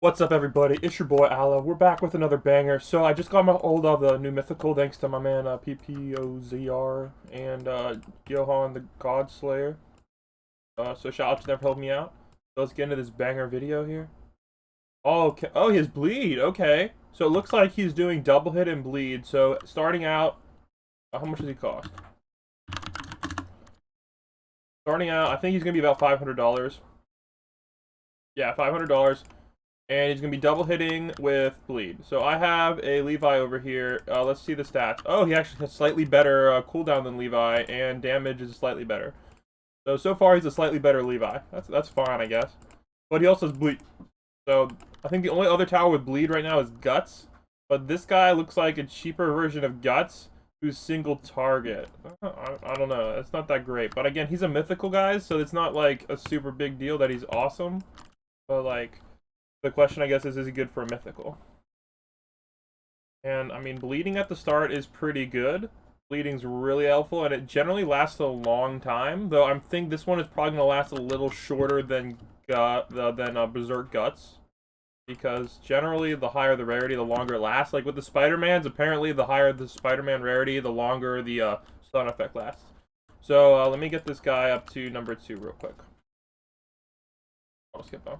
What's up, everybody? It's your boy Ala. We're back with another banger. So I just got my hold of the new mythical thanks to my man PPOZR and Johan the God Slayer. So shout out to them for helping me out. So let's get into this banger video here. Oh, okay. Oh, his bleed. Okay. So it looks like he's doing double hit and bleed. So starting out, how much does he cost? Starting out, I think he's gonna be about $500. Yeah, $500. And he's going to be double hitting with bleed. So I have a Levi over here. Let's see the stats. Oh, he actually has slightly better cooldown than Levi, and damage is slightly better. So far he's a slightly better Levi. That's fine, I guess. But he also has bleed. So I think the only other tower with bleed right now is Guts. But this guy looks like a cheaper version of Guts, who's single target. I don't know. It's not that great. But again, he's a mythical, guys, so it's not like a super big deal that he's awesome. But like, the question, I guess, is he good for a mythical? And, I mean, bleeding at the start is pretty good. Bleeding's really helpful, and it generally lasts a long time. Though I think this one is probably going to last a little shorter than Berserk Guts. Because generally, the higher the rarity, the longer it lasts. Like with the Spider-Mans, apparently the higher the Spider-Man rarity, the longer the stun effect lasts. So, let me get this guy up to number 2 real quick. I'll skip on.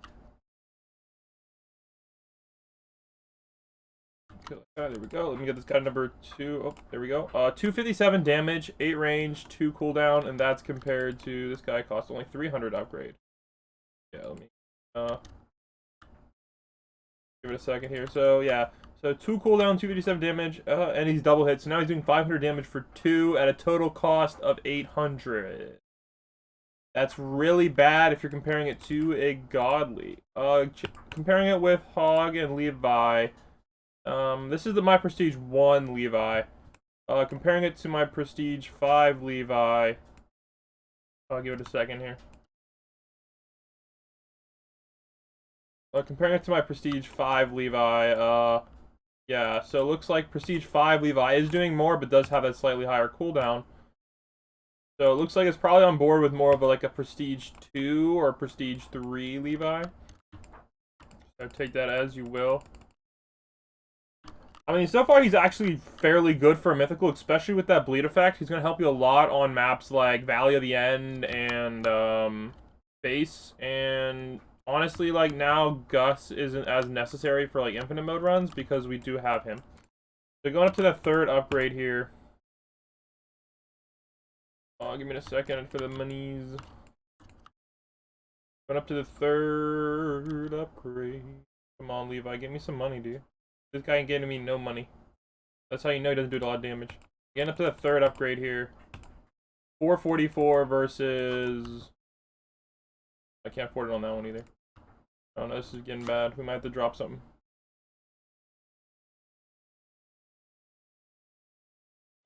There we go. Let me get this guy number 2. Oh, there we go. 257 damage, 8 range, 2 cooldown, and that's compared to this guy costs only 300 upgrade. Yeah, let me give it a second here. So yeah, so 2 cooldown, 257 damage, and he's double hit. So now he's doing 500 damage for 2 at a total cost of 800. That's really bad if you're comparing it to a Godly. Comparing it with Hog and Levi. This is my Prestige 1 Levi. Comparing it to my Prestige 5 Levi. I'll give it a second here. Comparing it to my Prestige 5 Levi, yeah, so it looks like Prestige 5 Levi is doing more, but does have a slightly higher cooldown. So it looks like it's probably on board with more of a Prestige 2 or Prestige 3 Levi. So take that as you will. I mean, so far he's actually fairly good for a mythical, especially with that bleed effect. He's going to help you a lot on maps like Valley of the End and Base. And honestly, like, now Gus isn't as necessary for like infinite mode runs because we do have him. So going up to that 3rd upgrade here. Give me a second for the monies. Going up to the 3rd upgrade. Come on, Levi, give me some money, dude. This guy ain't getting me no money. That's how you know he doesn't do a lot of damage. Getting up to the 3rd upgrade here. 444 versus... I can't afford it on that one either. Oh no, this is getting bad. We might have to drop something.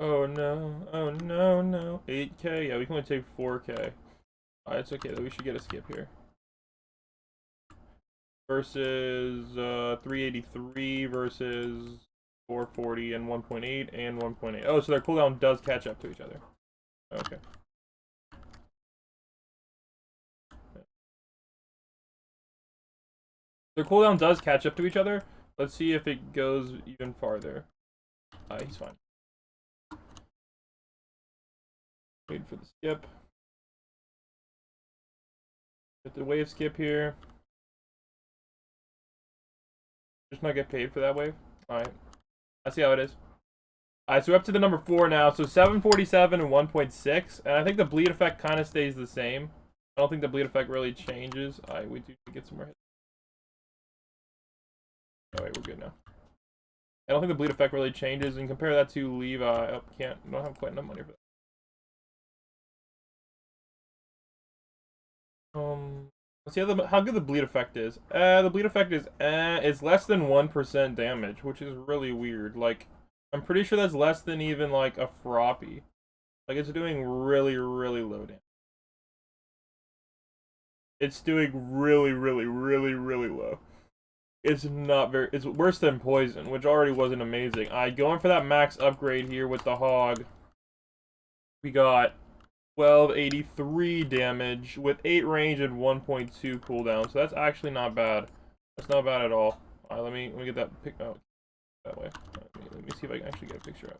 Oh no, oh no, no. 8k? Yeah, we can only take 4k. Alright, it's okay though. We should get a skip here. Versus 383 versus 440 and 1.8 and 1.8. Oh, so their cooldown does catch up to each other. Okay. Their cooldown does catch up to each other. Let's see if it goes even farther. He's fine. Wait for the skip. Get the wave skip here. Just not get paid for that wave. Alright. I see how it is. Alright, so we're up to the number 4 now. So 747 and 1.6. And I think the bleed effect kind of stays the same. I don't think the bleed effect really changes. Alright, we do get some more hits. Oh wait, we're good now. I don't think the bleed effect really changes. And compare that to Levi. Oh, don't have quite enough money for that. Let's see how good the bleed effect is. The bleed effect is it's less than 1% damage, which is really weird. Like, I'm pretty sure that's less than even like a Froppy. Like, it's doing really, really low damage. It's doing really, really, really, really low. It's not very. It's worse than Poison, which already wasn't amazing. Going for that max upgrade here with the Hog. We got 1283 damage with 8 range and 1.2 cooldown, so that's actually not bad. That's not bad at all. All right, let me get that pick out that way. Let me see if I can actually get a picture of it.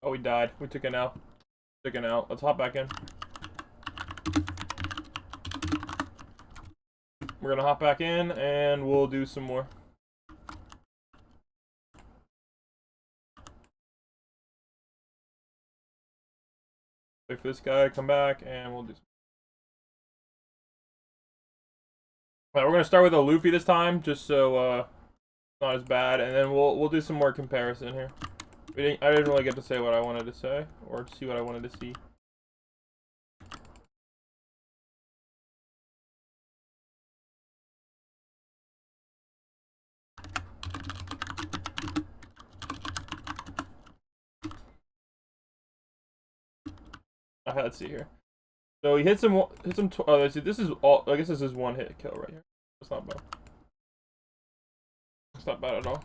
Oh, we died. We took it out. Took it out. Let's hop back in. We're gonna hop back in and we'll do some more. Wait for this guy to come back and we'll do some. Alright, we're gonna start with a Luffy this time, just so it's not as bad, and then we'll do some more comparison here. I didn't really get to say what I wanted to say, or see what I wanted to see. Let's see here. So he hits him. Oh, let's see. This is all. I guess this is one hit kill right here. That's not bad. It's not bad at all.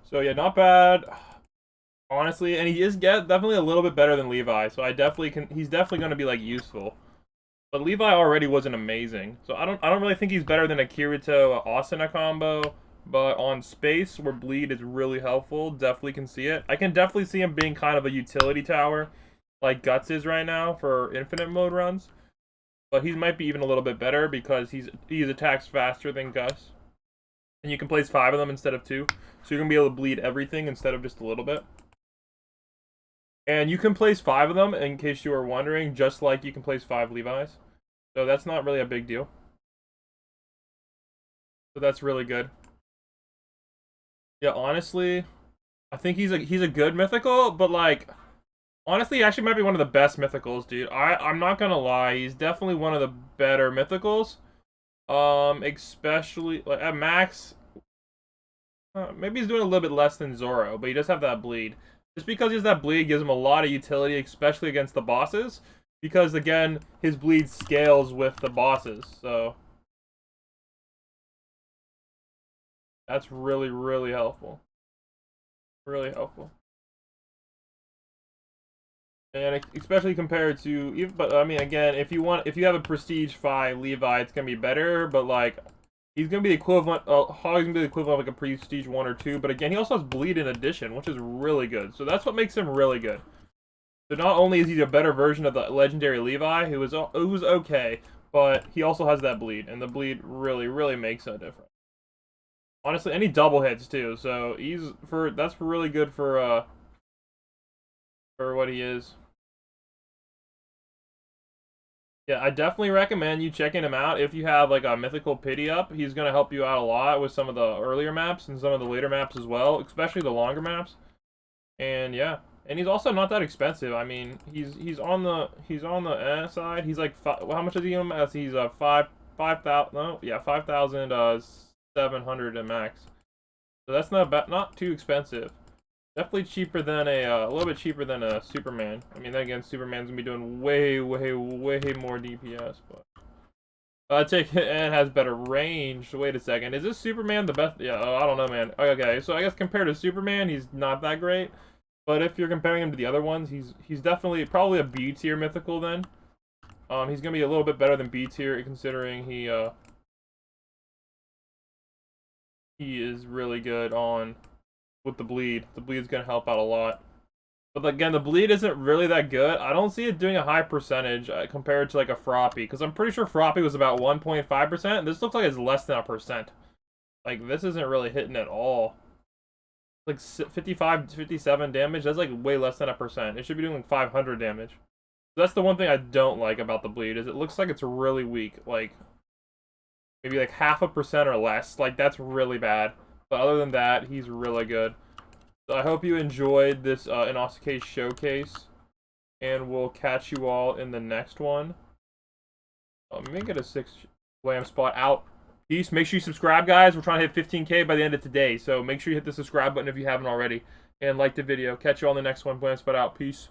So yeah, not bad. Honestly, and he is definitely a little bit better than Levi. So I definitely can. He's definitely going to be like useful. But Levi already wasn't amazing, so I don't really think he's better than a Kirito Asuna combo. But on space, where bleed is really helpful, definitely can see it. I can definitely see him being kind of a utility tower, like Guts is right now for infinite mode runs. But he might be even a little bit better because he attacks faster than Gus, and you can place 5 of them instead of 2, so you're gonna be able to bleed everything instead of just a little bit. And you can place 5 of them, in case you were wondering, just like you can place 5 Levi's. So that's not really a big deal. So that's really good. Yeah, honestly, I think he's a good mythical, but like, honestly, he actually might be one of the best mythicals, dude. I'm not gonna lie, he's definitely one of the better mythicals. Especially like at max. Maybe he's doing a little bit less than Zoro, but he does have that bleed. Just because he has that bleed gives him a lot of utility, especially against the bosses. Because, again, his bleed scales with the bosses, so... That's really, really helpful. Really helpful. And especially compared to... But, I mean, again, if you have a Prestige 5 Levi, it's gonna be better, but, like... He's gonna be the equivalent. Hog's gonna be the equivalent of like a Prestige 1 or 2, but again, he also has bleed in addition, which is really good. So that's what makes him really good. So not only is he a better version of the legendary Levi, who was okay, but he also has that bleed, and the bleed really, really makes a difference. Honestly, any double hits too. So that's really good for what he is. Yeah, I definitely recommend you checking him out if you have like a mythical pity up. He's gonna help you out a lot with some of the earlier maps and some of the later maps as well, especially the longer maps. And yeah, and he's also not that expensive. I mean, he's on the side. He's like how much is he on? He's 5,000. No, yeah, 5,700 at max. So that's not too expensive. Definitely cheaper than a little bit cheaper than a Superman. I mean, then again, Superman's gonna be doing way, way, way more DPS, but take it and has better range. Wait a second, is this Superman the best? Yeah, I don't know, man. Okay, so I guess compared to Superman, he's not that great. But if you're comparing him to the other ones, he's definitely probably a B tier mythical then. He's gonna be a little bit better than B tier considering he is really good on. With the bleed. The bleed's gonna help out a lot. But again, the bleed isn't really that good. I don't see it doing a high percentage compared to like a Froppy, because I'm pretty sure Froppy was about 1.5%, and this looks like it's less than 1%. Like, this isn't really hitting at all. Like 55, 57 damage, that's like way less than 1%. It should be doing like 500 damage. So that's the one thing I don't like about the bleed, is it looks like it's really weak. Like, maybe like 0.5% or less. Like, that's really bad. But other than that, he's really good. So I hope you enjoyed this Inosuke showcase. And we'll catch you all in the next one. Let me get a 6 lamp spot out. Peace. Make sure you subscribe, guys. We're trying to hit 15K by the end of today. So make sure you hit the subscribe button if you haven't already. And like the video. Catch you on the next one. Blance, but out. Peace.